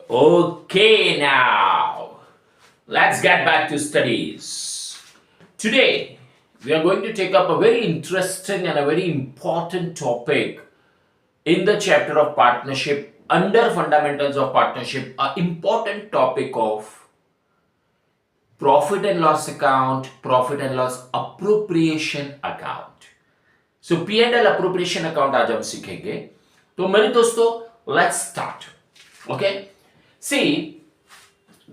Okay, now let's get back to studies. Today, we are going to take up a very interesting and a very important topic in the chapter of partnership under fundamentals of partnership, an important topic of profit and loss account, profit and loss appropriation account. So P and L appropriation account आज हम सीखेंगे. तो मेरे दोस्तों, let's start. Okay, see,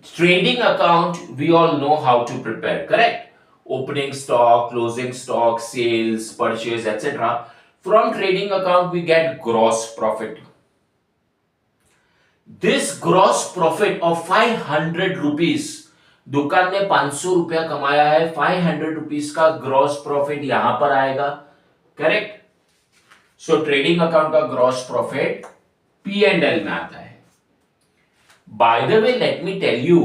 trading account we all know how to prepare, correct? Opening stock, closing stock, sales, purchase, etc. From trading account we get gross profit. This gross profit of 500 rupees, दुकान ने 500 रुपया कमाया है, 500 rupees का gross profit यहां पर आएगा, correct? So trading account का gross profit P and L में आता है. By the way, let me tell you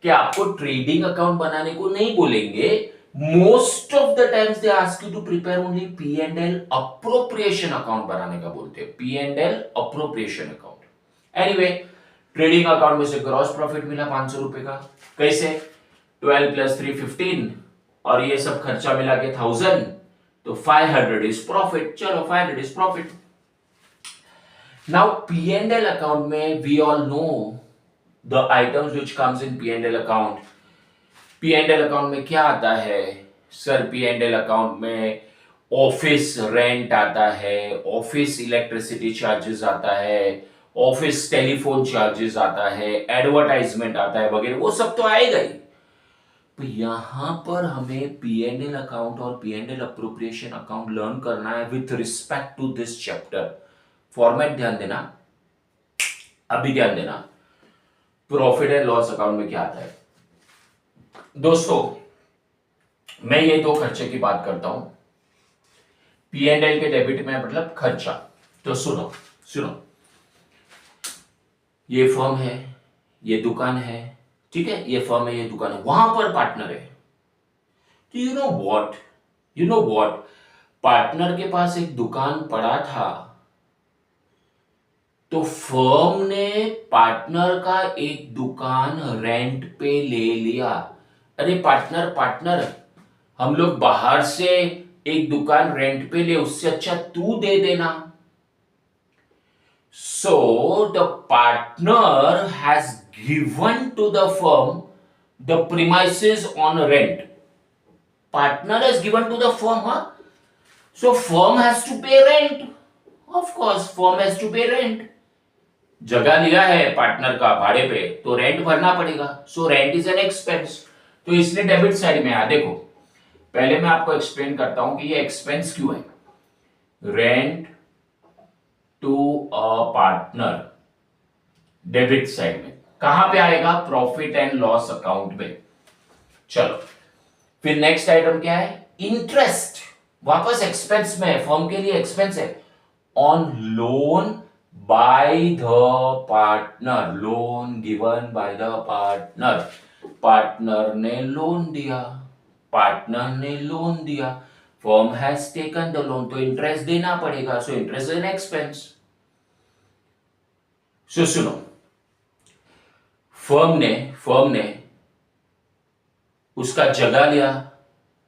कि आपको ट्रेडिंग अकाउंट बनाने को नहीं बोलेंगे. Most of the times they ask you to prepare only P and L appropriation account बनाने का बोलते हैं. P and L appropriation account. Anyway, trading account में से ग्रॉस प्रॉफिट मिला 500 रुपए का. कैसे? 12 प्लस 3 15 और ये सब खर्चा मिला के 1000, तो 500 इज प्रॉफिट. चलो, 500 is profit. Now P and L account में we all know the items which comes in P and L account. P and L account में क्या आता है sir? P and L account में ऑफिस रेंट आता है, office electricity charges आता है, ऑफिस टेलीफोन चार्जेस आता है, एडवर्टाइजमेंट आता है वगैरह, वो सब तो आएगा ही. तो यहां पर हमें पी एंड एल अकाउंट और P and L appropriation account learn करना है with respect to this chapter. Format ध्यान देना, अभी ध्यान देना. प्रॉफिट एंड लॉस अकाउंट में क्या आता है दोस्तों? मैं ये दो खर्चे की बात करता हूं. पी एंड एल के डेबिट में मतलब खर्चा. तो सुनो सुनो, ये फर्म है, ये दुकान है, ठीक है? ये फर्म है, ये दुकान है, वहां पर पार्टनर है. तो यू नो व्हाट, पार्टनर के पास एक दुकान पड़ा था, तो फर्म ने पार्टनर का एक दुकान रेंट पे ले लिया. अरे पार्टनर पार्टनर, हम लोग बाहर से एक दुकान रेंट पे ले, उससे अच्छा तू दे देना. So the partner has given to the firm the premises on rent. Partner has given to the firm, huh? So firm has to pay rent. Of course, firm has to pay rent. जगह लिया है partner का भाड़े पे, तो rent भरना पड़ेगा. So rent is an expense. तो इसलिए डेबिट साइड में आ. देखो, पहले मैं आपको एक्सप्लेन करता हूं कि ये एक्सपेंस क्यों है. Rent to a partner debit side में कहां पे आएगा? प्रॉफिट एंड लॉस अकाउंट में. चलो, फिर नेक्स्ट आइटम क्या है? इंटरेस्ट. वापस एक्सपेंस में है, फर्म के लिए एक्सपेंस है. On loan by the partner. Loan given by the partner. Partner ने लोन दिया, पार्टनर ने लोन दिया, firm has taken the loan, तो इंटरेस्ट देना पड़ेगा. So interest is an expense. So सुनो, फर्म ने उसका जगह लिया,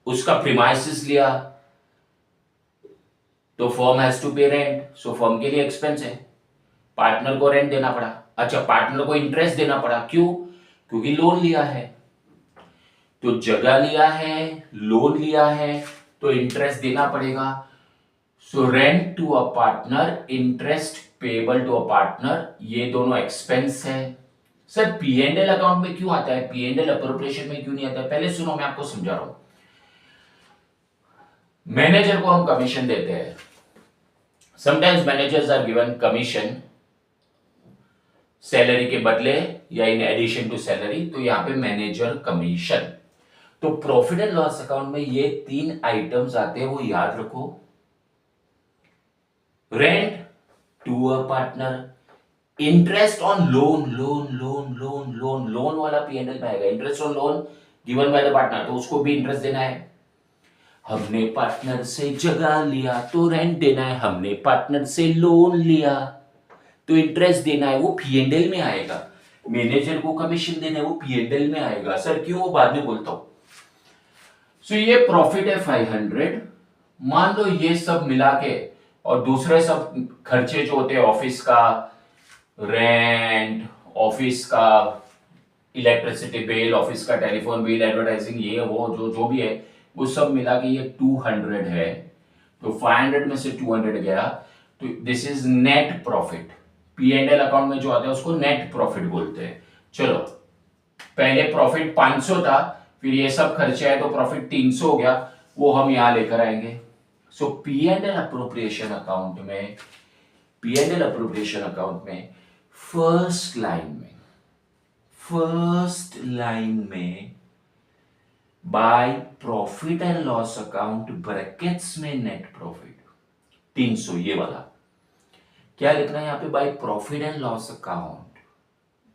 उसका प्रीमाइसिस लिया, तो फर्म हैज टू पे रेंट. सो फर्म के लिए एक्सपेंस है, पार्टनर को रेंट देना पड़ा. अच्छा, पार्टनर को इंटरेस्ट देना पड़ा. क्यों? क्योंकि लोन लिया है. तो जगह लिया है, लोन लिया है, तो इंटरेस्ट देना पड़ेगा. So rent to a partner, interest payable to a partner, ये दोनों एक्सपेंस है. Sir P and L account में क्यों आता है, पी एंड एल अप्रोप्रिएशन में क्यों नहीं आता है? पहले सुनो, मैं आपको समझा रहा हूं. मैनेजर को हम कमीशन देते हैं. Sometimes managers are given commission salary के बदले या इन एडिशन टू सैलरी, तो यहां पे मैनेजर कमीशन. तो प्रॉफिट एंड लॉस अकाउंट में ये तीन आइटम्स आते हैं, वो याद रखो. Rent to a partner, interest on loan, loan वाला पी एंड एल में आएगा. Interest on loan given by the partner, तो उसको भी इंटरेस्ट देना है. हमने पार्टनर से जगह लिया तो रेंट देना है. हमने पार्टनर से लोन लिया तो इंटरेस्ट देना है वो P&L में आएगा, मैनेजर को कमीशन देना है वो P&L में आएगा। सर क्यों, वो बाद में बोलता हूं। सो ये प्रॉफिट है 500। मान लो ये सब मिला के और दूसरे सब खर्चे जो होते हैं, ऑफिस का रेंट, ऑफिस का इलेक्ट्रिसिटी बिल, ऑफिस का टेलीफोन बिल, एडवर्टाइजिंग, ये वो जो जो भी है वो सब मिला के ये 200 है। तो 500 में से 200 गया, तो this is net profit. P&L account में जो आता है उसको नेट प्रॉफिट बोलते हैं। चलो, पहले प्रॉफिट 500 था, फिर ये सब खर्चे आए तो प्रॉफिट 300 हो गया, वो हम यहां लेकर आएंगे। सो P&L अप्रोप्रिएशन अकाउंट में, P&L अप्रोप्रिएशन अकाउंट में फर्स्ट लाइन में bye profit and loss account brackets में नेट प्रॉफिट 300, ये वाला क्या लिखना है यहां पे, bye profit and loss account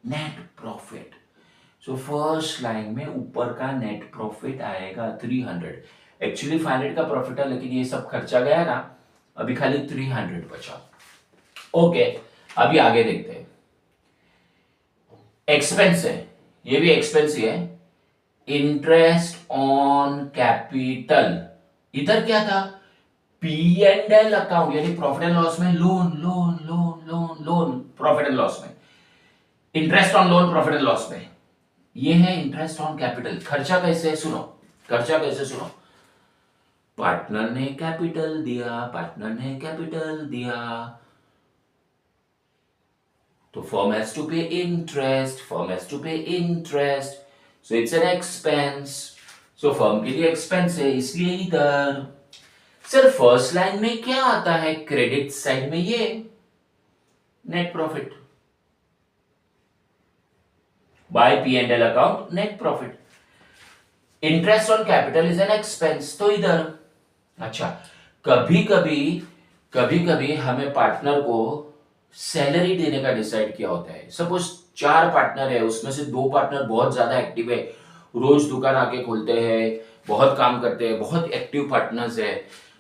net profit. So first line में ऊपर का नेट प्रॉफिट आएगा 300। एक्चुअली 500 का प्रॉफिट है, लेकिन ये सब खर्चा गया ना, अभी खाली 300 बचा। ओके, अभी आगे देखते हैं। एक्सपेंस है, ये भी एक्सपेंस ही है। इंटरेस्ट ऑन कैपिटल, इधर क्या था, P&L अकाउंट यानी प्रॉफिट एंड लॉस में loan loan loan loan loan, profit and loss में interest on loan, profit and loss में ये है इंटरेस्ट ऑन कैपिटल। खर्चा कैसे है सुनो, खर्चा कैसे सुनो, पार्टनर ने कैपिटल दिया, तो firm has to pay interest, so it's an expense, so firm के लिए एक्सपेंस है, इसलिए इधर। सर फर्स्ट लाइन में क्या आता है, क्रेडिट साइड में ये net profit by P&L account, net profit. Interest on capital is an expense, तो इधर। अच्छा, कभी कभी हमें पार्टनर को सैलरी देने का डिसाइड किया होता है। सपोज 4 पार्टनर है, उसमें से 2 पार्टनर बहुत ज्यादा एक्टिव है, रोज दुकान आके खोलते हैं, बहुत काम करते हैं, बहुत एक्टिव पार्टनर्स है,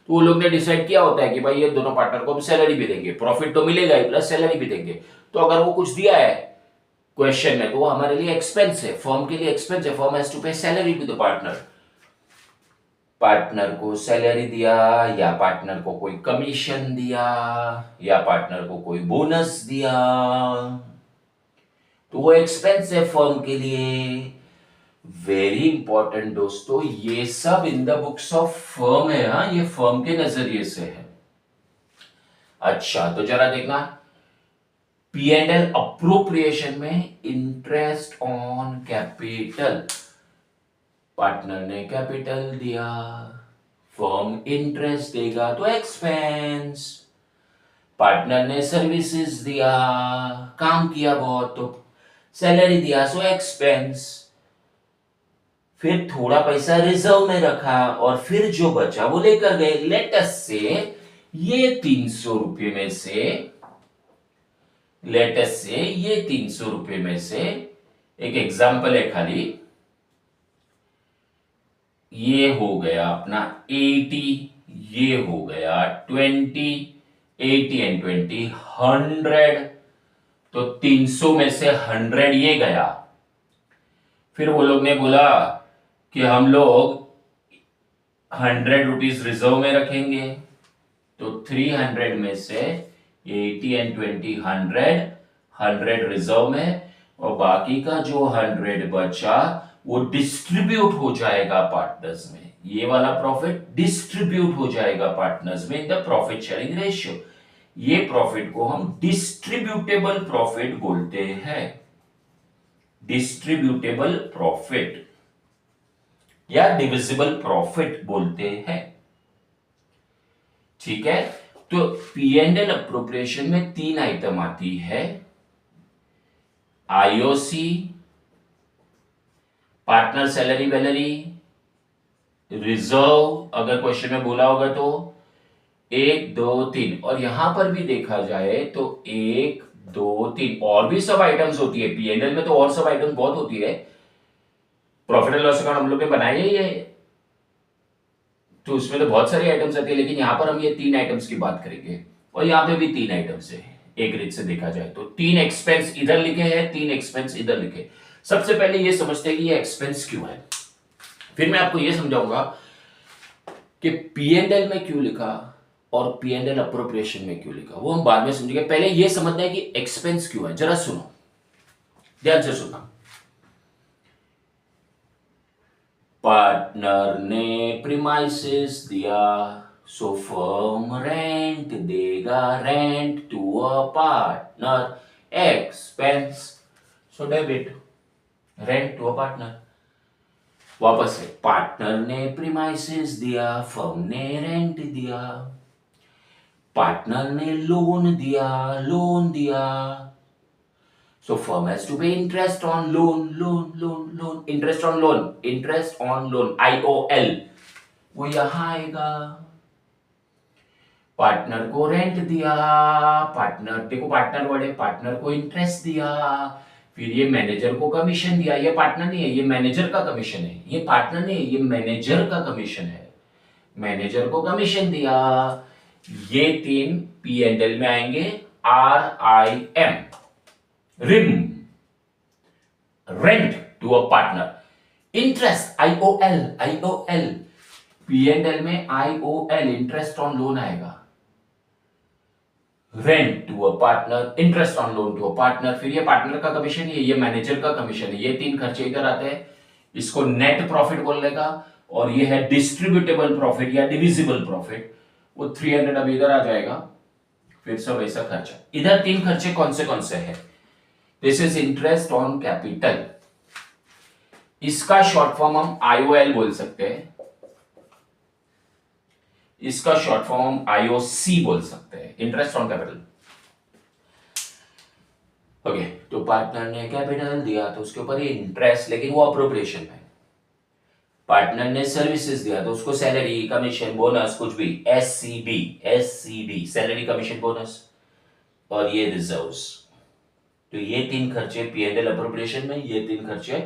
तो वो लोग ने डिसाइड किया होता है कि भाई ये दोनों पार्टनर को हम सैलरी भी देंगे, प्रॉफिट तो मिलेगा ही प्लस सैलरी भी देंगे। तो अगर वो कुछ दिया है क्वेश्चन में, तो वो हमारे लिए एक्सपेंस है, फर्म के लिए एक्सपेंस है। फर्म हैज टू पे सैलरी टू द पार्टनर को सैलरी दिया, या पार्टनर को कोई कमीशन दिया, या पार्टनर को कोई बोनस दिया, तो वो एक्सपेंस है फर्म के लिए। वेरी इंपॉर्टेंट दोस्तों, ये सब in the books of firm है, हाँ, ये फर्म के नजरिए से है। अच्छा, तो जरा देखना, P&L अप्रोप्रिएशन में इंटरेस्ट ऑन कैपिटल, पार्टनर ने कैपिटल दिया, फर्म इंटरेस्ट देगा तो एक्सपेंस। पार्टनर ने सर्विसेज दिया, काम किया बहुत तो सैलरी दिया, सो एक्सपेंस। फिर थोड़ा पैसा रिजर्व में रखा और फिर जो बचा वो लेकर गए। लेट अस से ये 300 रुपए में से, लेट अस से ये 300 रुपए में से, एक एग्जांपल है खाली, ये हो गया अपना 80, ये हो गया 20, 80 एंड 20 100, तो 300 में से 100 ये गया। फिर वो लोग ने बोला कि हम लोग 100 रुपीज रिजर्व में रखेंगे, तो 300 में से 80 एंड 20 100 रिजर्व में, और बाकी का जो 100 बचा वो डिस्ट्रीब्यूट हो जाएगा पार्टनर्स में। ये वाला प्रॉफिट डिस्ट्रीब्यूट हो जाएगा पार्टनर्स में in the profit sharing ratio. ये प्रॉफिट को हम डिस्ट्रीब्यूटेबल प्रॉफिट बोलते हैं, डिस्ट्रीब्यूटेबल प्रॉफिट या डिविजिबल प्रॉफिट बोलते हैं। ठीक है, तो P&L अप्रोप्रिएशन में 3 आइटम आती है, आईओसी, पार्टनर सैलरी वैलरी, रिजर्व, अगर क्वेश्चन में बोला होगा तो 1 2 3, और यहां पर भी देखा जाए तो 1 2 3 और भी सब आइटम्स होती है। P&L में तो और सब आइटम्स बहुत होती है, प्रॉफिट एंड लॉस अकाउंट हम लोग ने बनाया ही है, तो उसमें तो बहुत सारी आइटम्स आती है, लेकिन यहां पर हम ये 3 आइटम्स की बात करेंगे, और यहां पे भी 3 आइटम्स है। एक रीत से देखा जाए तो 3 एक्सपेंस इधर लिखे हैं, 3 एक्सपेंस इधर लिखे। सबसे पहले ये समझते हैं कि ये एक्सपेंस क्यों है, फिर मैं आपको ये समझाऊंगा कि P&L में क्यों लिखा और P&L अप्रोप्रिएशन में क्यों लिखा, वो हम बाद में समझेंगे। पहले ये समझना है कि एक्सपेंस क्यों है। जरा सुनो, ध्यान से सुनना। पार्टनर ने प्रीमाइसेस दिया, सो फर्म रेंट देगा, rent to a partner, expense, so debit, rent to a partner. वापस से, पार्टनर ने प्रीमाइसेस दिया, फर्म ने रेंट दिया, पार्टनर ने लोन दिया, लोन दिया, so firm has to pay interest on loan, interest on loan, IOL, वो यहां आएगा। पार्टनर को रेंट दिया, पार्टनर, देखो पार्टनर वर्ड है, पार्टनर को इंटरेस्ट दिया, फिर ये मैनेजर को कमीशन दिया। ये पार्टनर नहीं है, ये मैनेजर का कमीशन है। ये पार्टनर नहीं है, ये मैनेजर का कमीशन है। मैनेजर को कमीशन दिया। ये 3 P&L में आएंगे, RIM, RIM, rent to a partner, interest IOL, P&L में IOL, इंटरेस्ट ऑन लोन आएगा, rent to a partner, interest on loan to a partner, फिर ये पार्टनर का कमीशन है, ये मैनेजर का कमीशन है। ये 3 खर्चे इधर आते हैं, इसको नेट प्रॉफिट बोलने का। और ये है डिस्ट्रीब्यूटेबल प्रॉफिट या डिविजिबल प्रॉफिट, वो 300 अब इधर आ जाएगा। फिर सब ऐसा खर्चा। इधर 3 खर्चे कौन से है? This is interest on capital, इसका शॉर्ट फॉर्म हम IOL बोल सकते हैं, इसका शॉर्ट फॉर्म हम IOC बोल सकते हैं, इंटरेस्ट ऑन कैपिटल। ओके, तो पार्टनर ने कैपिटल दिया तो उसके ऊपर इंटरेस्ट, लेकिन वो अप्रोप्रिएशन में। पार्टनर ने सर्विसेज दिया तो उसको सैलरी, कमीशन, बोनस, कुछ भी, SCB, सैलरी, कमीशन, बोनस, और ये रिजर्व्स। तो ये 3 खर्चे P&L अप्रोप्रिएशन में, ये 3 खर्चे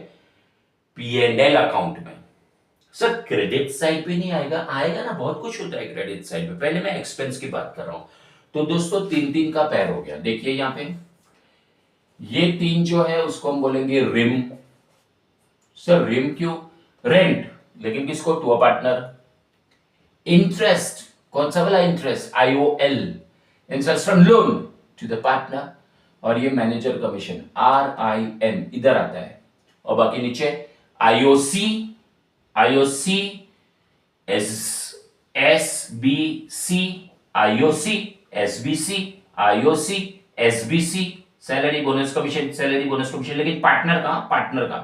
P&L अकाउंट में। सर क्रेडिट साइड पे नहीं आएगा? आएगा ना, बहुत कुछ होता है क्रेडिट साइड पे। पहले मैं एक्सपेंस की बात कर रहा हूं। तो दोस्तों 3 का पैर हो गया। देखिए यहां पे ये 3 जो है उसको हम बोलेंगे रिम। सर रिम क्यों? रेंट, लेकिन किसको? To a partner. इंटरेस्ट, कौन सा वाला interest? IOL, interest from loan to the partner. और ये मैनेजर कमीशन, RIM, इधर आता है। और बाकी नीचे IOC, SBC, salary, bonus, commission, salary, bonus, commission. लेकिन पार्टनर का,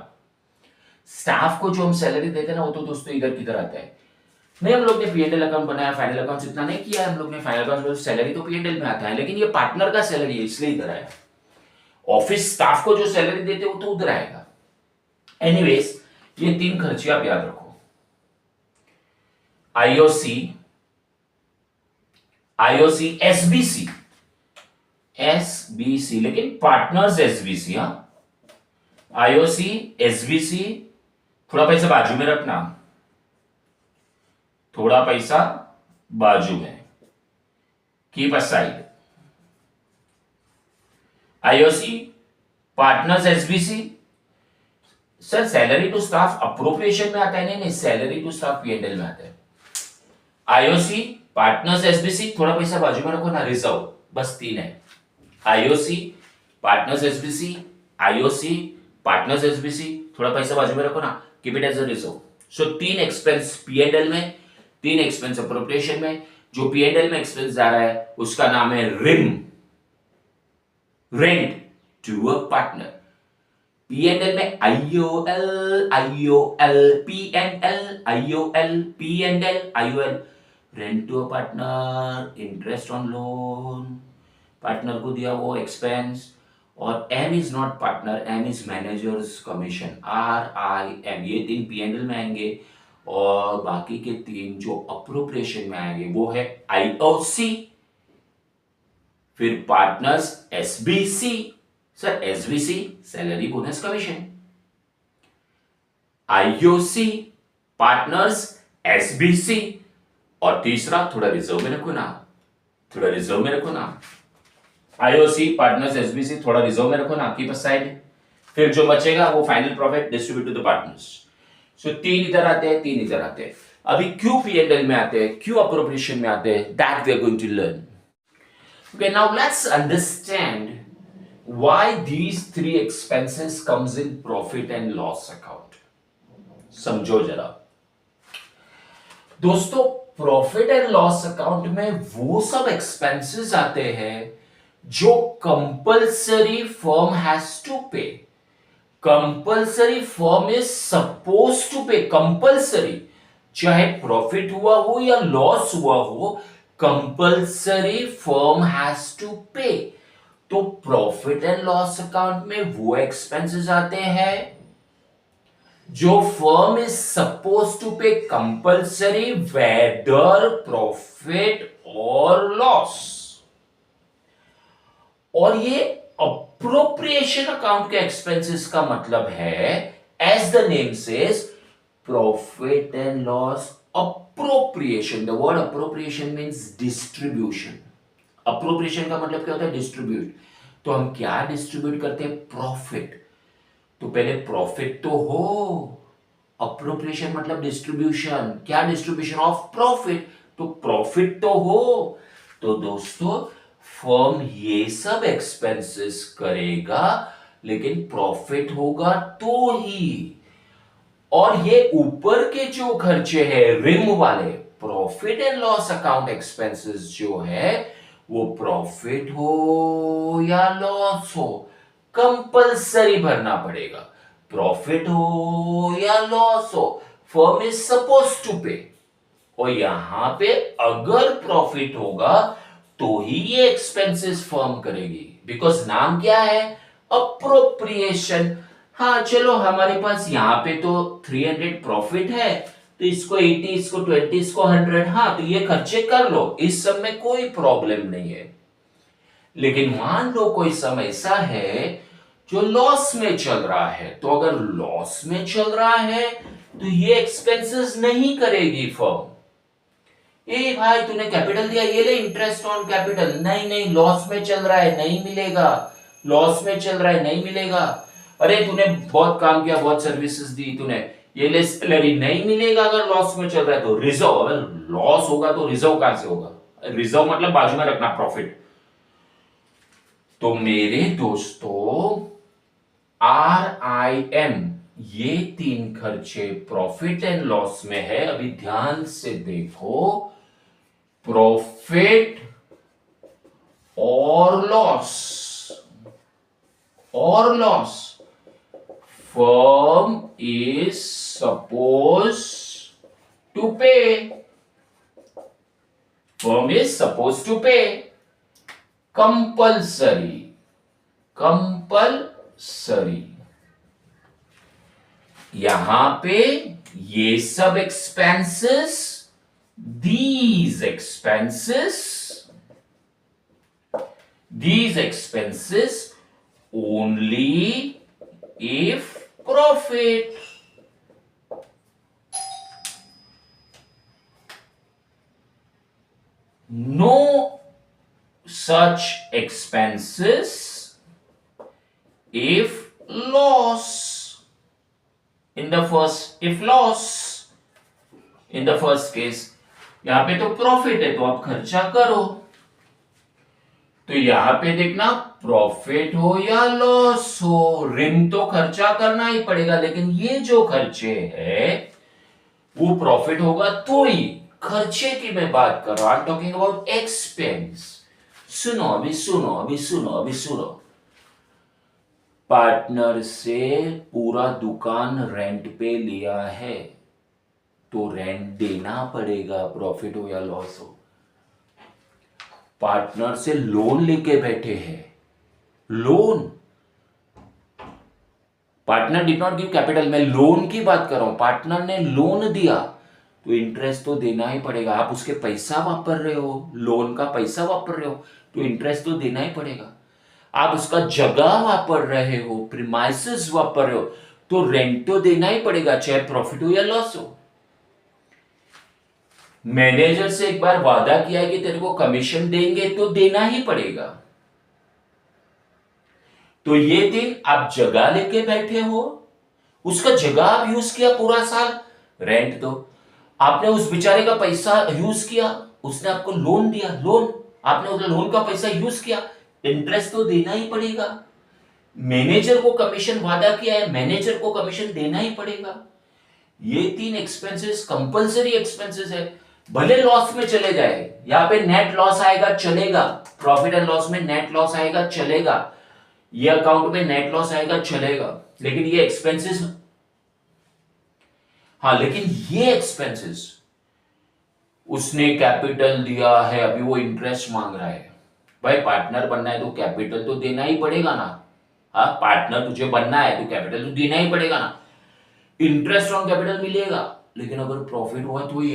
स्टाफ को जो हम सैलरी देते हैं ना, वो तो दोस्तों इधर किधर आता है। नहीं, हम लोग ने P&L अकाउंट बनाया, फाइनल अकाउंट इतना नहीं किया है हम लोग ने। फाइनल अकाउंट में सैलरी तो P&L में आता है, लेकिन ये पार्टनर का सैलरी है इसलिए इधर आया। ऑफिस स्टाफ को जो सैलरी देते वो तो उधर आएगा। एनीवेज, ये 3 खर्चे आप याद रखो, IOC, SBC, लेकिन पार्टनर्स SBC, हाँ, IOC, SBC, थोड़ा पैसा बाजू में रखना, थोड़ा पैसा बाजू में, keep aside. IOC, partners SBC। Sir salary to staff appropriation में आता है? नहीं, सैलरी टू स्टाफ P&L में आता है। IOC, पार्टनर्स SBC, थोड़ा पैसा बाजू में रखो ना, रिजर्व, बस 3 है। IOC, partners SBC, IOC, partners SBC, थोड़ा पैसा बाजू में रखो ना, keep it as a reserve. So 3 expense P&L में, 3 एक्सपेंस अप्रोप्रिएशन में। जो P&L में एक्सपेंस जा रहा है उसका नाम है RIM, rent to a partner. P&L में IOL, rent to a partner, interest on loan, partner को दिया वो एक्सपेंस। और M is not partner, M is managers commission, RIM। ये 3 P&L में आएंगे, और बाकी के 3 जो अप्रोप्रिएशन में आएंगे वो है IOC, फिर partners SBC। Sir SBC, salary, bonus, commission. IOC, partners SBC। और तीसरा, थोड़ा रिजर्व में रखो ना, आईओसी पार्टनर्स एसबीसी थोड़ा रिजर्व में रखो ना, आपकी पास साइड, फिर जो बचेगा वो final profit distribute to the partners. So 3 इधर आते हैं, 3 इधर आते हैं। अभी क्यों P&L में आते हैं, क्यों अप्रोप्रिएशन में आते हैं, that we are going to learn. Okay, now let's understand why these 3 expenses comes in profit and loss account। समझो जरा दोस्तों, प्रॉफिट एंड लॉस अकाउंट में वो सब एक्सपेंसेस आते हैं जो compulsory firm has to pay. Compulsory firm is suppose to pay, compulsory, चाहे प्रॉफिट हुआ हो या लॉस हुआ हो, कंपल्सरी फर्म हैज टू पे। तो प्रॉफिट एंड लॉस अकाउंट में वो एक्सपेंसेस आते हैं जो firm is suppose to pay compulsory whether profit और लॉस। और ये अप्रोप्रिएशन अकाउंट के एक्सपेंसेस का मतलब है, as the name says, profit and loss appropriation. The word appropriation means distribution. Appropriation का मतलब क्या होता है, डिस्ट्रीब्यूट। तो हम क्या डिस्ट्रीब्यूट करते हैं, प्रॉफिट। तो पहले प्रॉफिट तो हो, अप्रोप्रिएशन मतलब डिस्ट्रीब्यूशन। क्या डिस्ट्रीब्यूशन ऑफ प्रॉफिट, तो प्रॉफिट तो हो। तो दोस्तों फर्म ये सब एक्सपेंसेस करेगा, लेकिन प्रॉफिट होगा तो ही। और ये ऊपर के जो खर्चे हैं रिम वाले, profit and loss account expenses जो है, वो प्रॉफिट हो या लॉस हो, कंपल्सरी भरना पड़ेगा। प्रॉफिट हो या लॉस हो, फर्म इज सपोज टू पे। और यहां पे अगर प्रॉफिट होगा तो ही ये एक्सपेंसेस फर्म करेगी, बिकॉज नाम क्या है, अप्रोप्रिएशन। हाँ चलो, हमारे पास यहां पे तो 300 प्रॉफिट है, तो इसको 80, इसको 20, इसको 100, हाँ तो ये खर्चे कर लो, इस सब में कोई प्रॉब्लम नहीं है। लेकिन मान लो कोई सम ऐसा है जो लॉस में चल रहा है, तो अगर लॉस में चल रहा है तो ये एक्सपेंसेस नहीं करेगी फर्म। ए भाई तूने कैपिटल दिया, ये ले इंटरेस्ट ऑन कैपिटल, नहीं नहीं लॉस में चल रहा है नहीं मिलेगा, लॉस में चल रहा है नहीं मिलेगा। अरे तूने बहुत काम किया, बहुत सर्विसेज दी तूने, ये ले सैलरी, नहीं मिलेगा अगर लॉस में चल रहा है तो। रिजर्व, अगर लॉस होगा तो रिजर्व कहां से होगा, रिजर्व मतलब बाजू में रखना प्रॉफिट। तो मेरे दोस्तों RIM ये 3 खर्चे प्रॉफिट एंड लॉस में है। अभी ध्यान से देखो, प्रॉफिट और loss firm is suppose to pay, firm is suppose to pay, compulsory, यहां पे ये सब expenses, these expenses only if profit। No such expenses if loss। in the first case यहां पे तो प्रॉफिट है तो आप खर्चा करो। तो यहां पे देखना, प्रॉफिट हो या लॉस हो, रिम तो खर्चा करना ही पड़ेगा, लेकिन ये जो खर्चे है वो प्रॉफिट होगा तो ही। खर्चे की मैं बात कर रहा हूं, I am talking about expense. अभी सुनो। पार्टनर से पूरा दुकान रेंट पे लिया है, तो रेंट देना पड़ेगा, प्रॉफिट हो या लॉस हो। पार्टनर से लोन लेके बैठे हैं, loan, partner did not give capital, मैं लोन की बात कर रहा हूं। पार्टनर ने लोन दिया तो इंटरेस्ट तो देना ही पड़ेगा। आप उसके पैसा वापर रहे हो, लोन का पैसा वापर रहे हो, तो इंटरेस्ट तो देना ही पड़ेगा। आप उसका जगह वापर रहे हो, प्रीमाइसेस वापर रहे हो, तो रेंट तो देना ही पड़ेगा, चाहे प्रॉफिट हो या लॉस हो। मैनेजर से एक बार वादा किया कि तेरे को कमीशन देंगे तो देना ही पड़ेगा। तो ये दिन आप जगह लेके बैठे हो, उसका जगह आप यूज किया पूरा साल, रेंट दो। आपने उस बेचारे का पैसा यूज किया, उसने आपको लोन दिया, लोन, आपने उस लोन का पैसा यूज किया, इंटरेस्ट तो देना ही पड़ेगा। मैनेजर को कमीशन वादा किया है, मैनेजर को कमीशन देना ही पड़ेगा। ये 3 एक्सपेंसेस कंपलसरी एक्सपेंसेस है। भले लॉस में चले जाए, यहां पे नेट लॉस आएगा चलेगा, प्रॉफिट एंड लॉस में नेट लॉस आएगा चलेगा, ये अकाउंट में नेट लॉस आएगा चलेगा, लेकिन ये एक्सपेंसेस, हाँ लेकिन ये एक्सपेंसेस, उसने कैपिटल दिया है, अभी वो इंटरेस्ट मांग रहा है। भाई पार्टनर बनना है तो कैपिटल तो देना ही पड़ेगा ना। हाँ, पार्टनर तुझे बनना है तो कैपिटल तो देना ही पड़ेगा ना। इंटरेस्ट ऑन कैपिटल मिलेगा, लेकिन अगर प्रॉफिट हुआ तो ही।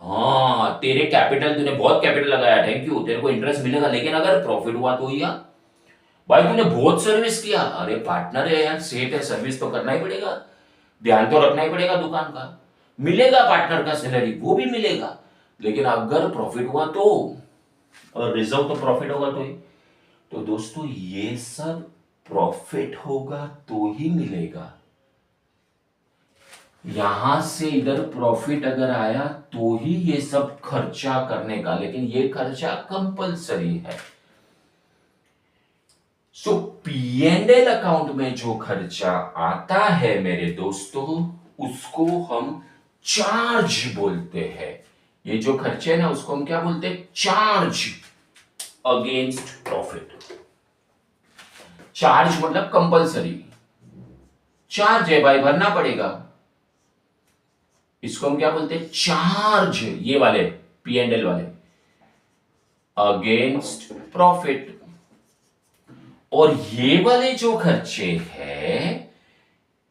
हाँ, तेरे कैपिटल, तूने बहुत कैपिटल लगाया, थैंक यू, तेरे को इंटरेस्ट मिलेगा, लेकिन अगर प्रॉफिट हुआ तो ही। भाई तूने बहुत सर्विस किया, अरे पार्टनर है यार, सेठ है, सर्विस तो करना ही पड़ेगा, ध्यान तो रखना ही पड़ेगा दुकान का, मिलेगा पार्टनर का सैलरी, वो भी मिलेगा, लेकिन अगर प्रॉफिट हुआ तो, और रिजर्व तो प्रॉफिट होगा तो ही। तो दोस्तों ये सब प्रॉफिट होगा तो ही मिलेगा। यहां से इधर प्रॉफिट अगर आया तो ही ये सब खर्चा करने का, लेकिन ये खर्चा कंपलसरी है। सो पीएनएल अकाउंट में जो खर्चा आता है मेरे दोस्तों, उसको हम चार्ज बोलते हैं। ये जो खर्चे है ना, उसको हम क्या बोलते हैं? Charge against profit. चार्ज मतलब कंपलसरी, चार्ज है भाई, भरना पड़ेगा, इसको हम क्या बोलते हैं? चार्ज। ये वाले पीएनएल वाले अगेंस्ट प्रॉफिट। और ये वाले जो खर्चे हैं,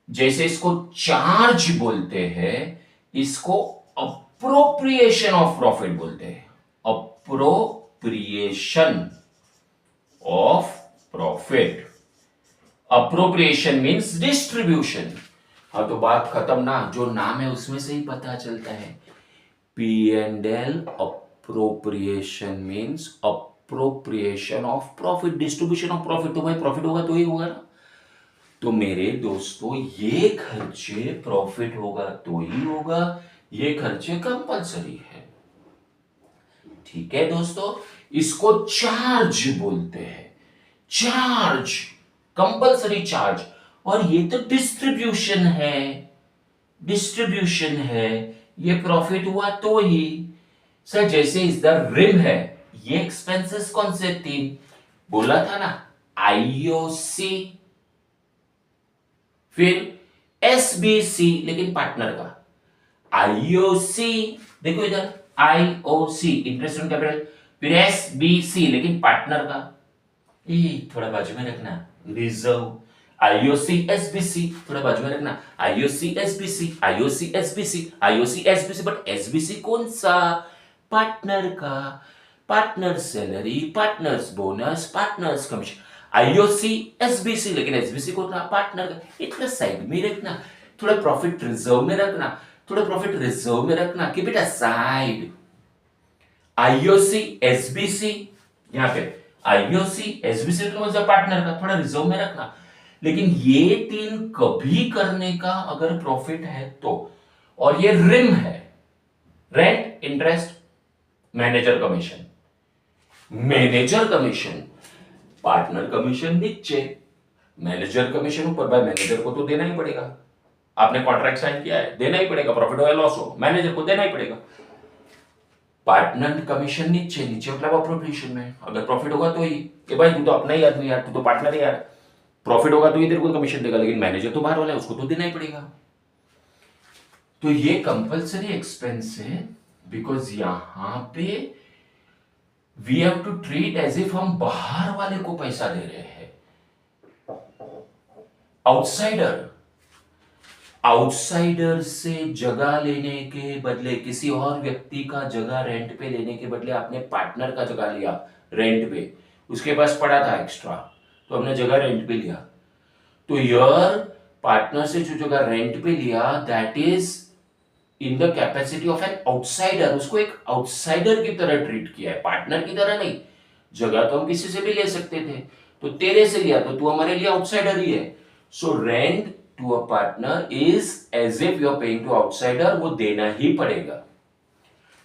जैसे इसको चार्ज बोलते हैं, इसको अप्रोप्रिएशन ऑफ प्रॉफिट बोलते हैं। Appropriation of profit. Appropriation means distribution. हाँ तो बात खत्म ना, जो नाम है उसमें से ही पता चलता है। P&L appropriation means appropriation of profit, distribution of profit. तो भाई प्रॉफिट होगा तो ही होगा ना। तो मेरे दोस्तों ये खर्चे प्रॉफिट होगा तो ही होगा, ये खर्चे कंपलसरी है। ठीक है दोस्तों, इसको चार्ज बोलते हैं, चार्ज, कंपलसरी चार्ज। और ये तो डिस्ट्रीब्यूशन है, डिस्ट्रीब्यूशन है, ये प्रॉफिट हुआ तो ही। सर जैसे इधर रिम है, ये एक्सपेंसेस कौन से 3 बोला था ना? आईओसी, फिर एसबीसी लेकिन पार्टनर का, आईओसी देखो इधर, आईओसी इंटरेस्ट ऑन कैपिटल, फिर एसबीसी लेकिन पार्टनर का, ये थोड़ा बाजू में रखना, रिजर्व, आईओसी एसबीसी थोड़ा बाजू में रखना, IOC SBC, IOC SBC, IOC SBC, but SBC कौन सा? पार्टनर का, partner salary, partners bonus, partners commission, IOC SBC, लेकिन एसबीसी को ना पार्टनर का, ये थोड़ा साइड में रखना, थोड़ा प्रॉफिट रिजर्व में रखना, थोड़ा प्रॉफिट रिजर्व में रखना, कि बेटा साइड। आईओसी एसबीसी, यहां पे आईओसी एसबीसी तो मतलब पार्टनर का, थोड़ा रिजर्व में रखना। लेकिन ये 3 कभी करने का अगर प्रॉफिट है तो, और ये रिम है, rent, interest, manager commission, manager commission, partner commission नीचे, मैनेजर कमीशन ऊपर। भाई मैनेजर को तो देना ही पड़ेगा, आपने कॉन्ट्रैक्ट साइन किया है, देना ही पड़ेगा, प्रॉफिट हो या लॉस हो मैनेजर को देना ही पड़ेगा। पार्टनर कमीशन नीचे, नीचे मतलब अप्रोप्रिएशन में, अगर प्रॉफिट होगा तो ही, कि भाई तू तो अपना ही आदमी यार, तू तो पार्टनर है यार, प्रॉफिट होगा तो ही तेरे को कमीशन देगा, लेकिन मैनेजर तो बाहर वाला है, उसको तो देना ही पड़ेगा। तो ये कंपलसरी एक्सपेंस है, बिकॉज यहां पे we have to treat as if हम बाहर वाले को पैसा दे रहे हैं। आउटसाइडर, आउटसाइडर से जगह लेने के बदले, किसी और व्यक्ति का जगह रेंट पे लेने के बदले आपने पार्टनर का जगह लिया रेंट पे, उसके पास पड़ा था एक्स्ट्रा, तो हमने जगह रेंट पे लिया। तो यार पार्टनर से जो जगह रेंट पे लिया, that is in the capacity of an outsider, उसको एक आउटसाइडर की तरह ट्रीट किया है, पार्टनर की तरह नहीं। जगह तो हम किसी से भी ले सकते थे, तो तेरे से लिया तो तू हमारे लिए आउटसाइडर ही है। So rent to a partner is as if you are paying to outsider, वो देना ही पड़ेगा।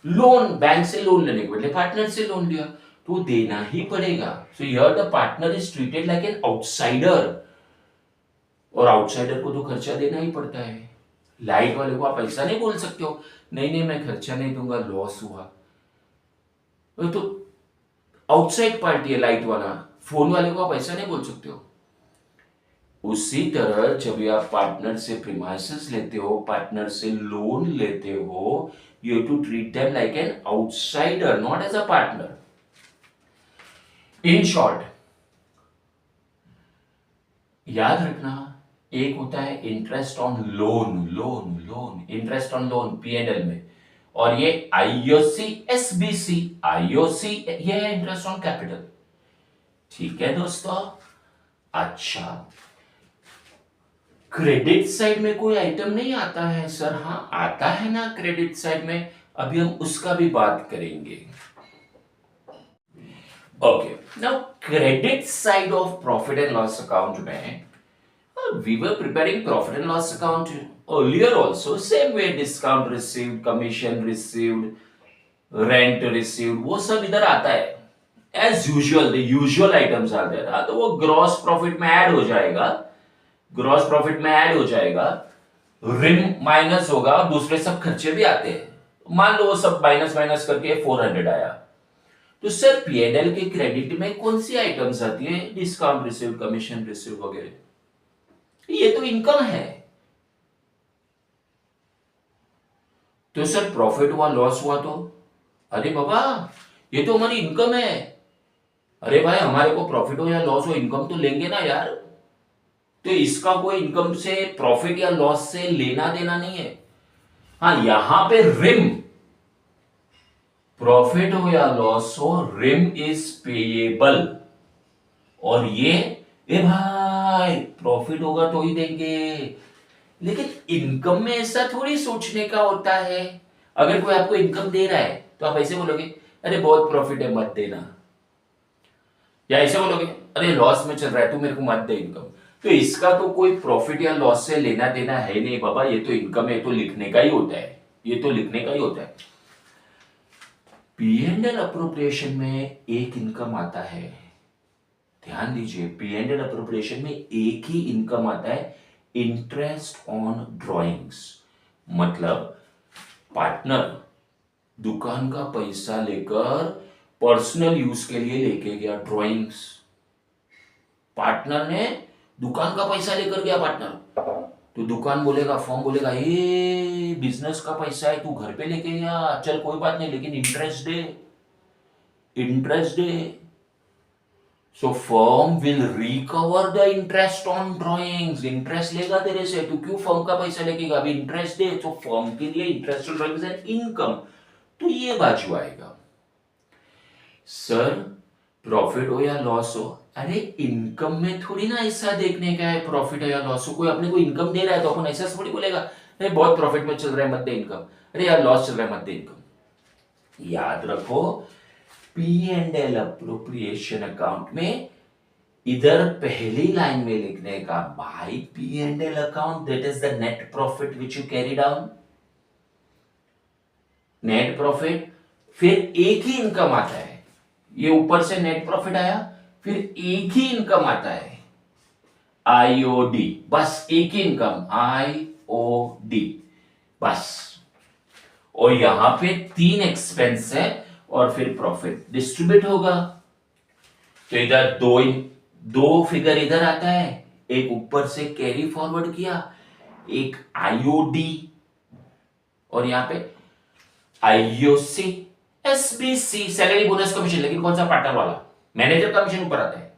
लोन, बैंक से लोन लेने के बदले पार्टनर से लोन लिया तो देना ही पड़ेगा। So here the partner is treated like an outsider, और आउटसाइडर को तो खर्चा देना ही पड़ता है। लाइट वाले को आप ऐसा नहीं बोल सकते हो, नहीं नहीं मैं खर्चा नहीं दूंगा, लॉस हुआ। तो आउटसाइड पार्टी है लाइट वाला, फोन वाले को आप ऐसा नहीं बोल सकते हो। उसी तरह जब भी आप पार्टनर से प्रीमाइसेस लेते हो, पार्टनर से लोन लेते हो, you have to treat them like an outsider, not as a partner. In short, याद रखना, एक होता है interest on loan, interest on loan P&L में, और ये IOC SBC, IOC ये है इंटरेस्ट ऑन कैपिटल। ठीक है दोस्तों। अच्छा, क्रेडिट साइड में कोई आइटम नहीं आता है सर? हाँ आता है ना क्रेडिट साइड में, अभी हम उसका भी बात करेंगे। Okay, now credit side of profit and loss account में we were preparing profit and loss account earlier also, same way, discount received, commission received, rent received, वो सब इधर आता है as usual, the usual items are there। तो वो gross profit में add हो जाएगा, ग्रॉस प्रॉफिट में ऐड हो जाएगा, रिम माइनस होगा, और दूसरे सब खर्चे भी आते हैं। मान लो वो सब माइनस माइनस करके 400 आया, तो सर P&L के क्रेडिट में कौन सी आइटम्स आती है? डिस्काउंट रिसीव, कमीशन रिसीव वगैरह, ये तो इनकम है। तो सर प्रॉफिट हुआ, लॉस हुआ, तो अरे बाबा ये तो हमारी इनकम है। अरे भाई हमारे को प्रॉफिट हो या लॉस हो, इनकम तो लेंगे ना यार। तो इसका कोई इनकम से, प्रॉफिट या लॉस से लेना देना नहीं है। हाँ, यहां पे रिम, प्रॉफिट हो या लॉस हो, रिम इज पेएबल। और ये ए भाई प्रॉफिट होगा तो ही देंगे, लेकिन इनकम में ऐसा थोड़ी सोचने का होता है। अगर कोई आपको इनकम दे रहा है तो आप ऐसे बोलोगे अरे बहुत प्रॉफिट है मत देना, या ऐसे बोलोगे अरे लॉस में चल रहा है तू मेरे को मत दे इनकम। तो इसका तो कोई प्रॉफिट या लॉस से लेना देना है नहीं बाबा, ये तो इनकम है, तो लिखने का ही होता है, ये तो लिखने का ही होता है। P&L अप्रोप्रिएशन में एक इनकम आता है, ध्यान दीजिए, P&L अप्रोप्रिएशन में एक ही इनकम आता है, इंटरेस्ट ऑन ड्रॉइंग्स। मतलब पार्टनर दुकान का पैसा लेकर पर्सनल यूज के लिए लेके गया ड्राइंग्स। पार्टनर ने दुकान का पैसा लेकर गया, पार्टनर तो दुकान बोलेगा, फॉर्म बोलेगा ये बिजनेस का पैसा है तू घर पे लेके गया, चल कोई बात नहीं, लेकिन interest they, interest they. So firm will recover the interest on drawings, interest लेगा तेरे से, तू क्यों फर्म का पैसा लेकेगा, अभी इंटरेस्ट दे। तो फर्म के लिए interest on drawings and income, तो ये बाजू आएगा। सर प्रॉफिट हो या लॉस हो, अरे इनकम में थोड़ी ना ऐसा देखने का है प्रॉफिट है या लॉस हो। कोई अपने को इनकम दे रहा है तो अपन ऐसा थोड़ी बोलेगा अरे बहुत प्रॉफिट में चल रहा है मत दे इनकम, अरे यार लॉस चल रहा है मत दे इनकम। याद रखो, P&L अप्रोप्रिएशन अकाउंट में इधर पहली लाइन में लिखने का by P&L account, that is the net profit which you carry down, net profit. फिर एक ही इनकम आता है, ये ऊपर से नेट प्रॉफिट आया, फिर एक ही इनकम आता है IOD, बस एक ही इनकम IOD बस। और यहां पे 3 एक्सपेंस है और फिर प्रॉफिट डिस्ट्रीब्यूट होगा। तो इधर दो फिगर इधर आता है, एक ऊपर से कैरी फॉरवर्ड किया, एक IOD और यहां पे IOC SBC, salary bonus commission, लेकिन कौन सा पार्टनर वाला, मैनेजर कमीशन ऊपर आता है।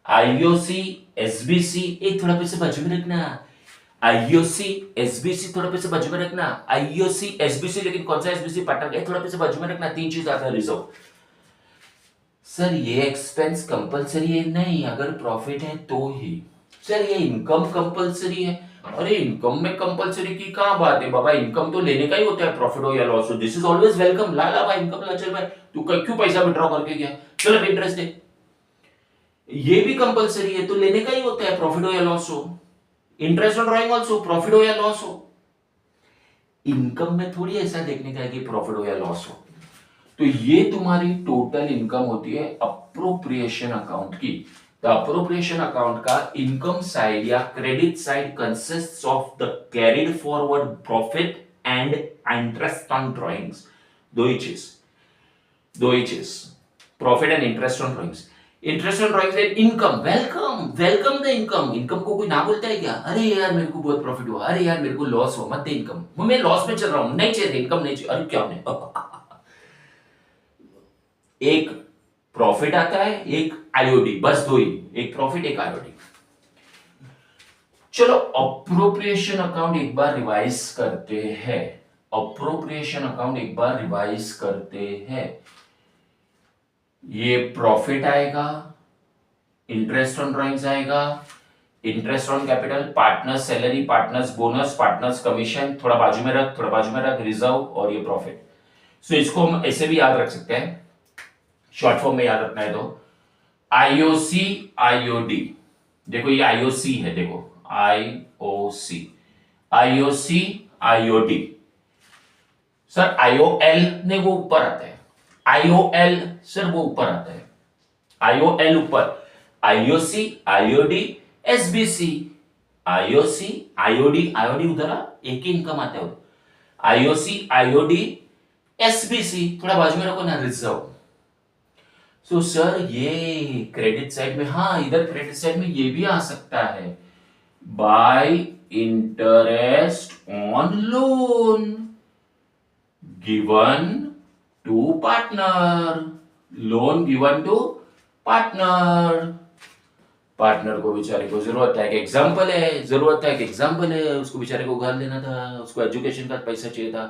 IOC SBC एक थोड़ा पैसे बाजू में रखना, IOC SBC थोड़ा पैसे बाजू में रखना, IOC SBC, लेकिन कौन सा SBC पार्टनर, थोड़ा पैसे बाजू में रखना, 3 चीज आता है रिजर्व। सर ये एक्सपेंस कंपलसरी है? नहीं, अगर प्रॉफिट है तो ही। सर ये इनकम कंपलसरी है? अरे इनकम में कंपलसरी की कहां बात है बाबा, इनकम तो लेने का ही होता है, प्रॉफिट हो या लॉस हो, दिस इज ऑलवेज वेलकम। ला ला भाई इनकम ला, चल भाई तू क्यों पैसा विड्रॉ करके गया, चल अब इंटरेस्ट दे। ये भी कंपलसरी है, तो लेने का ही होता है, प्रॉफिट हो या लॉस हो। Interest on drawing also, profit हो या लॉस हो। इनकम में थोड़ी ऐसा देखने का है कि प्रॉफिट हो या लॉस हो। तो ये तुम्हारी टोटल इनकम होती है अप्रोप्रिएशन अकाउंट की। तो अप्रोप्रिएशन अकाउंट का इनकम साइड या credit side consists of the carried forward profit and interest on drawings. दो ही चीज, profit and interest on drawings. Interest on drawings and income, welcome welcome the income. Income को कोई ना बोलता है क्या? अरे यार मेरे को बहुत प्रॉफिट हुआ, अरे यार मेरे को लॉस हुआ, मत दे इनकम, मैं लॉस में चल रहा हूं, नहीं चाहिए इनकम, नहीं चाहिए। अरे क्या नहीं, एक प्रॉफिट आता है, एक आईओडी, बस दो ही, एक प्रॉफिट एक आईओडी। चलो अप्रोप्रिएशन अकाउंट एक बार रिवाइज करते हैं। अप्रोप्रिएशन अकाउंट एक बार रिवाइज करते हैं। ये प्रॉफिट आएगा, इंटरेस्ट ऑन ड्रॉइंग्स आएगा, interest on capital, partners salary, partners bonus, partners commission, थोड़ा बाजू में रख, थोड़ा बाजू में रख, रिजर्व, और ये प्रॉफिट। सो इसको हम ऐसे भी याद रख सकते हैं, शॉर्ट फॉर्म में याद रखना है तो आईओसी आईओडी। देखो ये आईओसी है, देखो IOC IOC IOD. Sir IOL ने वो ऊपर आता है, आईओएल सर वो ऊपर आता है, आईओएल ऊपर, IOC IOD SBC, IOC IOD, IOD उधर एक ही इनकम आता है, आईओसी आईओडी एसबीसी, थोड़ा बाजू में रखो ना, रिजर्व। सो सर ये क्रेडिट साइड में, हाँ इधर क्रेडिट साइड में ये भी आ सकता है, by interest on loan given to partner, loan given to partner. Partner को बेचारे को जरूरत है, कि एग्जाम्पल है, जरूरत है कि एग्जाम्पल है, उसको बेचारे को घर लेना था, उसको एजुकेशन का पैसा चाहिए था,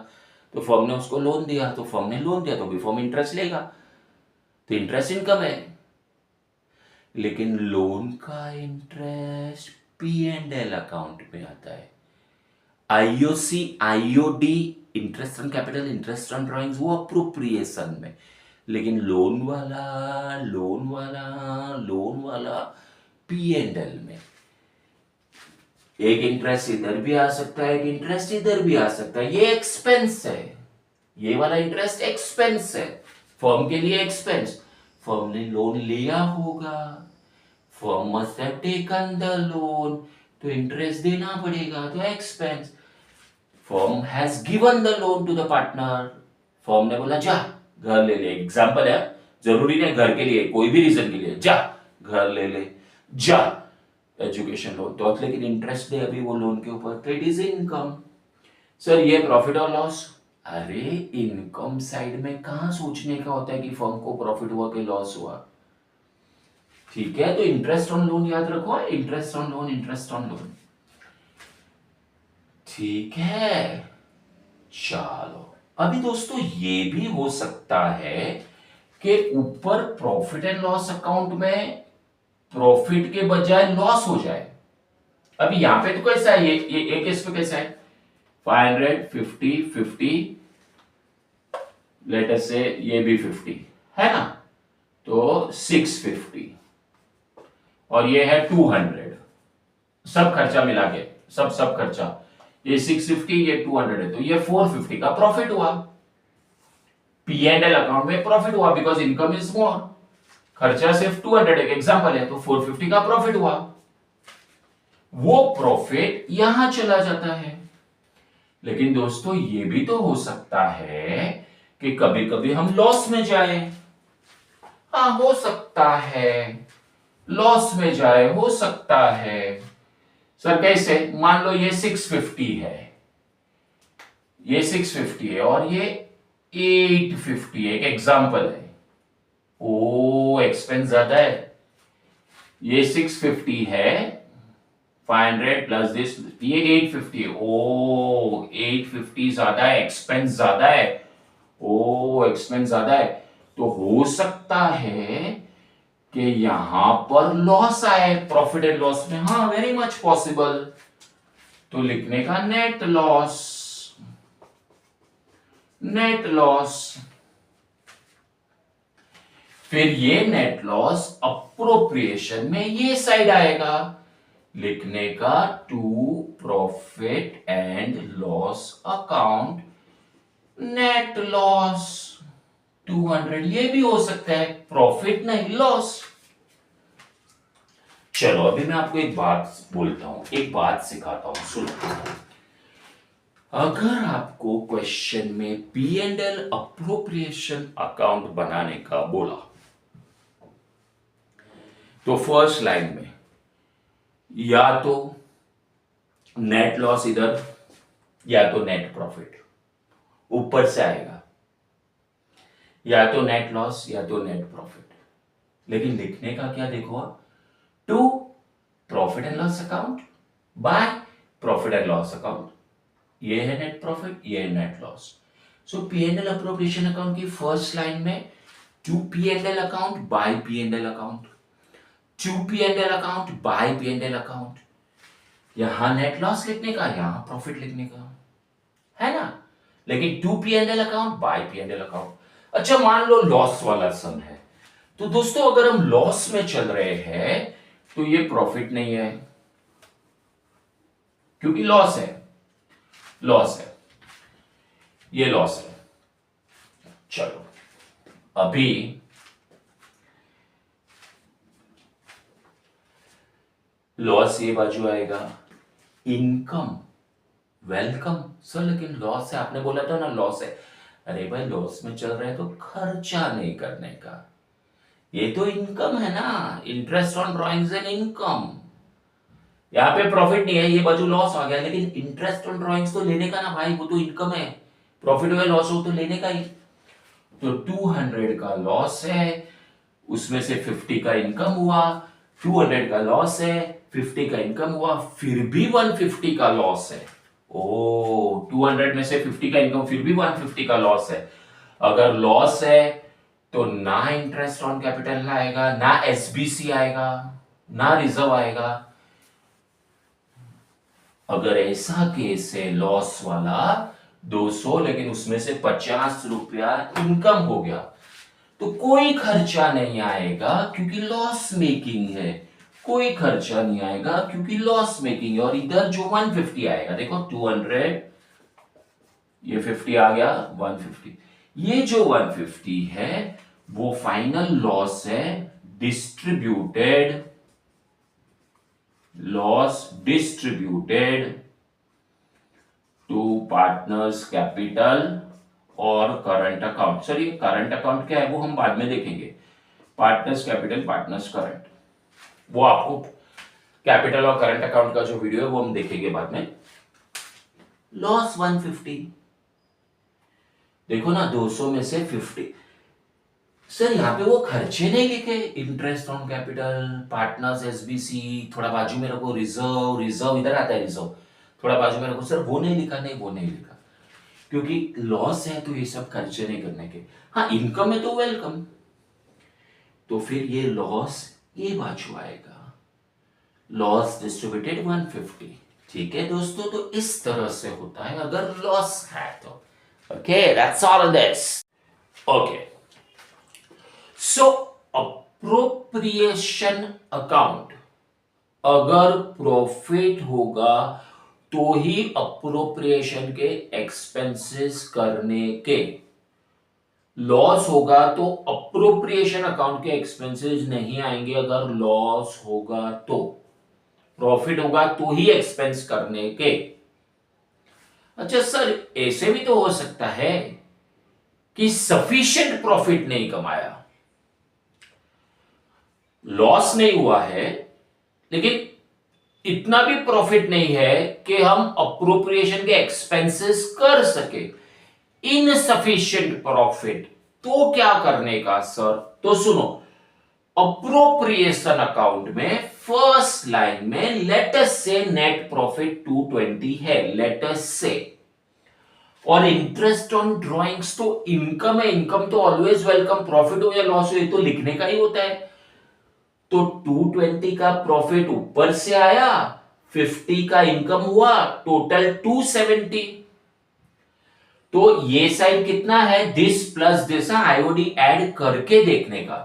तो फर्म ने उसको लोन दिया, तो फर्म ने लोन दिया तो भी फर्म इंटरेस्ट लेगा, तो इंटरेस्ट इनकम है। लेकिन लोन का interest P and L account में आता है। IOC IOD, interest on capital, interest on drawings, वो अप्रोप्रिएशन में। लेकिन लोन वाला पी एंड एल में। एक इंटरेस्ट इधर भी आ सकता है, एक इंटरेस्ट इधर भी आ सकता है, ये एक्सपेंस है, ये वाला इंटरेस्ट एक्सपेंस है, फर्म के लिए एक्सपेंस। फर्म ने लोन लिया होगा, firm must have taken the loan, तो इंटरेस्ट देना पड़ेगा, तो expense. Firm has given the loan to the partner, firm ने बोला जा घर ले ले, एग्जांपल है, जरूरी नहीं घर के लिए, कोई भी रीजन के लिए, जा घर ले ले, जा एजुकेशन लोन, तो लेकिन इंटरेस्ट दे अभी वो लोन के ऊपर, तो इट इज इनकम। सर ये प्रॉफिट और लॉस, अरे इनकम साइड में कहां सोचने का होता है कि फर्म को प्रॉफिट हुआ कि लॉस हुआ। ठीक है, तो इंटरेस्ट ऑन लोन याद रखो, interest on loan, interest on loan. ठीक है, चलो अभी दोस्तों ये भी हो सकता है कि ऊपर प्रॉफिट एंड लॉस अकाउंट में प्रॉफिट के बजाय लॉस हो जाए। अभी यहां पे तो कैसा है, ये एक केस पे कैसा है, 550 50, लेट अस से ये भी 50 है ना, तो 650, और ये है 200, सब खर्चा मिला के, सब खर्चा, ये 650 ये 200 है, तो ये 450 का प्रॉफिट हुआ, पी एंड एल अकाउंट में प्रॉफिट हुआ, बिकॉज इनकम इज मोर, खर्चा सिर्फ 200 एक एग्जांपल है, तो 450 का प्रॉफिट हुआ। वो प्रॉफिट यहां चला जाता है। लेकिन दोस्तों ये भी तो हो सकता है कि कभी कभी हम लॉस में जाए, हाँ हो सकता है, लॉस में जाए, हो सकता है। सर कैसे, मान लो ये 650 है, ये 650 है और ये 850 है, एक एग्जांपल है। ओ एक्सपेंस ज्यादा है, ये 650 है, 500 प्लस दिस, ये 850 है, ओ 850 ज्यादा है, एक्सपेंस ज्यादा है, ओ एक्सपेंस ज्यादा है, तो हो सकता है कि यहां पर लॉस आए, प्रॉफिट एंड लॉस में, हाँ वेरी मच पॉसिबल। तो लिखने का नेट लॉस, नेट लॉस। फिर ये नेट लॉस अप्रोप्रिएशन में ये साइड आएगा, लिखने का to profit and loss account net loss 200। ये भी हो सकता है, प्रॉफिट नहीं लॉस। चलो अभी मैं आपको एक बात बोलता हूं, एक बात सिखाता हूं, सुनो। अगर आपको क्वेश्चन में P and L appropriation account बनाने का बोला, तो फर्स्ट लाइन में या तो नेट लॉस इधर, या तो नेट प्रॉफिट ऊपर से आएगा, या तो नेट लॉस या तो नेट प्रॉफिट। लेकिन लिखने का क्या देखो, to profit and loss account by profit and loss account. ये है नेट प्रॉफिट, ये है net loss. So P and L appropriation account की फर्स्ट लाइन में to P and L account by P and L account, to P and L account by P and L account. यहां net loss लिखने का, यहां profit लिखने का, है ना। लेकिन to P and L account by P and L account. अच्छा मान लो लॉस वाला सम है, तो दोस्तों अगर हम लॉस में चल रहे हैं तो ये प्रॉफिट नहीं है, क्योंकि लॉस है, लॉस है, ये लॉस है। चलो अभी लॉस ये बाजू आएगा, इनकम वेलकम सर, लेकिन लॉस है, आपने बोला था ना लॉस है। अरे भाई लॉस में चल रहे हैं तो खर्चा नहीं करने का, ये तो इनकम है ना, interest on drawings and income. यहाँ पे प्रॉफिट नहीं है, ये बाजू लॉस आ गया, लेकिन इंटरेस्ट ऑन ड्रॉइंग्स तो लेने का ना भाई, वो तो इनकम है। प्रॉफिट हो या लॉस हो तो लेने का ही। तो 200 का लॉस है, उसमें से 50 का इनकम हुआ, 200 का लॉस है, 50 का इनकम हुआ, फिर भी 150 का लॉस है। ओ 200 में से 50 का इनकम, फिर भी 150 का लॉस है। अगर लॉस है तो ना इंटरेस्ट ऑन कैपिटल आएगा, ना एसबीसी आएगा, ना रिजर्व आएगा। अगर ऐसा केस है लॉस वाला 200, लेकिन उसमें से 50 रुपया इनकम हो गया, तो कोई खर्चा नहीं आएगा क्योंकि लॉस मेकिंग है, कोई खर्चा नहीं आएगा क्योंकि लॉस मेकिंग है। और इधर जो 150 आएगा, देखो 200, ये 50 आ गया, 150, ये जो 150 है वो फाइनल लॉस है, distributed loss, distributed to partners capital और करंट अकाउंट। सर ये करंट अकाउंट क्या है वो हम बाद में देखेंगे, पार्टनर्स कैपिटल, पार्टनर्स करंट, वो आपको कैपिटल और करंट अकाउंट का जो वीडियो है वो हम देखेंगे बाद में। लॉस 150, देखो ना 200 में से 50। सर यहाँ पे वो खर्चे नहीं लिखे, interest on capital, partners SBC, थोड़ा बाजू में रखो रिजर्व, रिजर्व इधर आता है रिजर्व, थोड़ा बाजू में रखो। सर वो नहीं लिखा, नहीं वो नहीं लिखा, क्योंकि लॉस है तो ये सब खर्चे नहीं करने के। हाँ इनकम है तो वेलकम, तो फिर ये लॉस ये बाजू आएगा, लॉस डिस्ट्रीब्यूटेड 150। ठीक है दोस्तों, तो इस तरह से होता है अगर लॉस है तो। Okay that's all on this. Okay so appropriation account, अगर प्रॉफिट होगा तो ही अप्रोप्रिएशन के एक्सपेंसेस करने के, लॉस होगा तो अप्रोप्रिएशन अकाउंट के एक्सपेंसेस नहीं आएंगे। अगर लॉस होगा तो, प्रॉफिट होगा तो ही एक्सपेंस करने के। अच्छा सर ऐसे भी तो हो सकता है कि सफिशिएंट प्रॉफिट नहीं कमाया, लॉस नहीं हुआ है लेकिन इतना भी प्रॉफिट नहीं है कि हम अप्रोप्रिएशन के एक्सपेंसेस कर सके, इनसफिशिएंट प्रॉफिट, तो क्या करने का सर? तो सुनो, अप्रोप्रिएशन अकाउंट में फर्स्ट लाइन में लेट अस से नेट प्रॉफिट 220 है, लेट अस से, और इंटरेस्ट ऑन ड्रॉइंग्स तो इनकम है, इनकम तो ऑलवेज वेलकम, प्रॉफिट हो या लॉस हो ये तो लिखने का ही होता है। तो 220 का प्रॉफिट ऊपर से आया, 50 का इनकम हुआ, टोटल 270। तो ये साइड कितना है, this plus this, IOD add करके देखने का।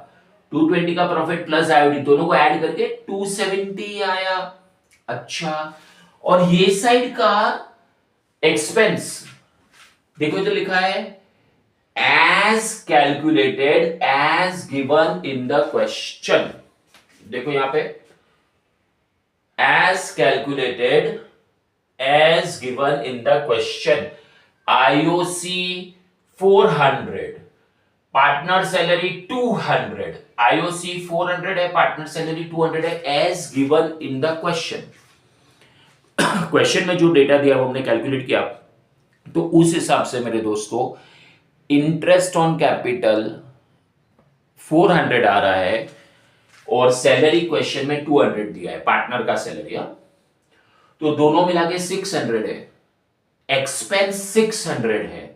220 का प्रॉफिट प्लस आईओडी दोनों को ऐड करके 270 आया। अच्छा, और ये साइड का एक्सपेंस देखो इधर लिखा है as calculated as given in the question. देखो यहां पे as calculated as given in the question, IOC 400, partner salary 200, IOC 400 है, पार्टनर सैलरी 200 है, as given in the question. Question में जो डेटा दिया वो हमने कैलकुलेट किया, तो उस हिसाब से मेरे दोस्तों इंटरेस्ट ऑन कैपिटल 400 आ रहा है और सैलरी क्वेश्चन में 200 दिया है, पार्टनर का सैलरी। तो दोनों मिला के 600 है, एक्सपेंस 600 है,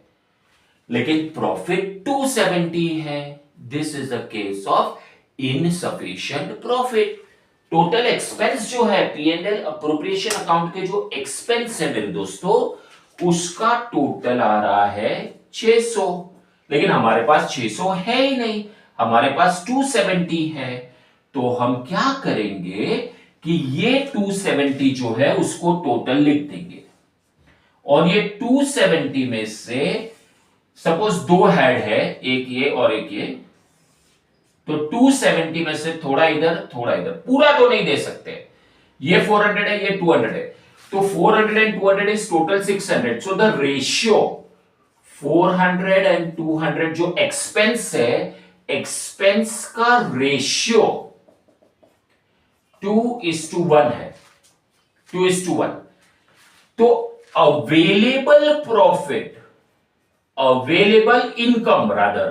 लेकिन प्रॉफिट 270 है। This is the case of insufficient profit. Total expense जो है P&L अप्रोप्रिएशन अकाउंट के जो एक्सपेंस है मेरे दोस्तों, उसका टोटल आ रहा है 600, लेकिन हमारे पास 600 है ही नहीं, हमारे पास 270 है। तो हम क्या करेंगे कि ये 270 जो है उसको टोटल लिख देंगे, और ये 270 में से सपोज दो हेड है, एक ये और एक ये, तो 270 में से थोड़ा इधर थोड़ा इधर, पूरा तो नहीं दे सकते, ये 400 है ये 200 है, तो 400 and 200 is total 600। So the ratio 400 and 200 जो एक्सपेंस है, एक्सपेंस का रेशियो 2:1 है, 2:1। तो available profit, available income rather,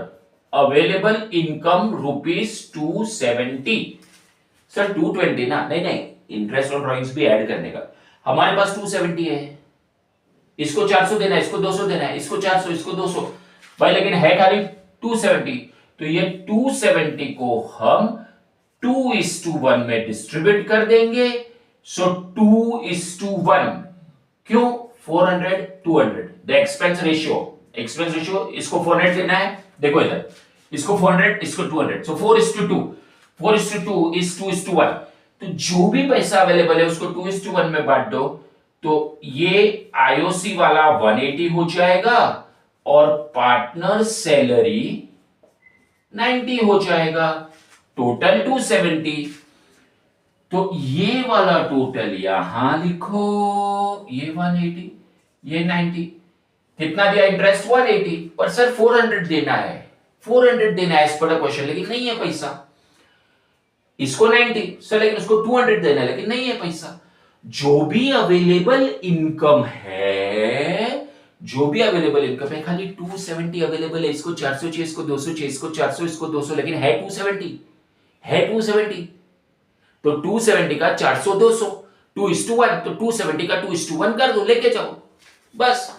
available income ₹270। Sir 220 ना, नहीं नहीं, इंटरेस्ट और ड्रॉइंग्स भी ऐड करने का। हमारे पास 270 है, इसको 400 देना है, इसको 200 देना है, इसको 400, इसको 200 भाई, लेकिन है खाली 270। तो ये 270 को हम 2:1 में डिस्ट्रीब्यूट कर देंगे। सो 2:1, क्यों? 400 200, the expense ratio, expense ratio, इसको 400 देना है, देखो इधर, इसको 400, इसको 200, सो 4:2, 4:2 इज 2:1। तो जो भी पैसा अवेलेबल है उसको 2:1 में बांट दो, तो ये आईओसी वाला 180 हो जाएगा और पार्टनर सैलरी 90 हो जाएगा, टोटल 270। तो ये वाला टोटल यहां लिखो, ये 180, ये 90, कितना दिया इंटरेस्ट? 180, पर सर 400 देना है, 400 देना है एज पर क्वेश्चन, लेकिन नहीं है पैसा। इसको 90 सर, लेकिन उसको 200 देना है, लेकिन नहीं है पैसा। जो भी अवेलेबल इनकम है, जो भी अवेलेबल इनकम है, खाली 270 अवेलेबल है। इसको 400 चाहिए, इसको 200 चाहिए, इसको 400, इसको 200, लेकिन है 270, है 270। तो 270 का 400 200 2:1, तो 270 का 2:1 कर दो, लेके जाओ बस।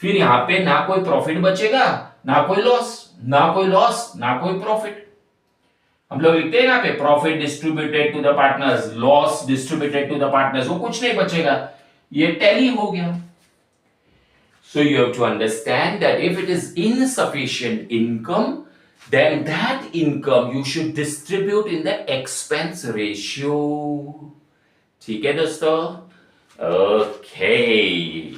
फिर यहां पे ना कोई प्रॉफिट बचेगा, ना कोई लॉस, ना कोई लॉस, ना कोई प्रॉफिट। हम लोग लिखते हैं यहाँ पे profit distributed to the partners, loss distributed to the partners, वो कुछ नहीं बचेगा, ये टैली हो गया। So you have to understand that if it is insufficient income, then that income you should distribute in the expense ratio. ठीक है दोस्तों? Okay.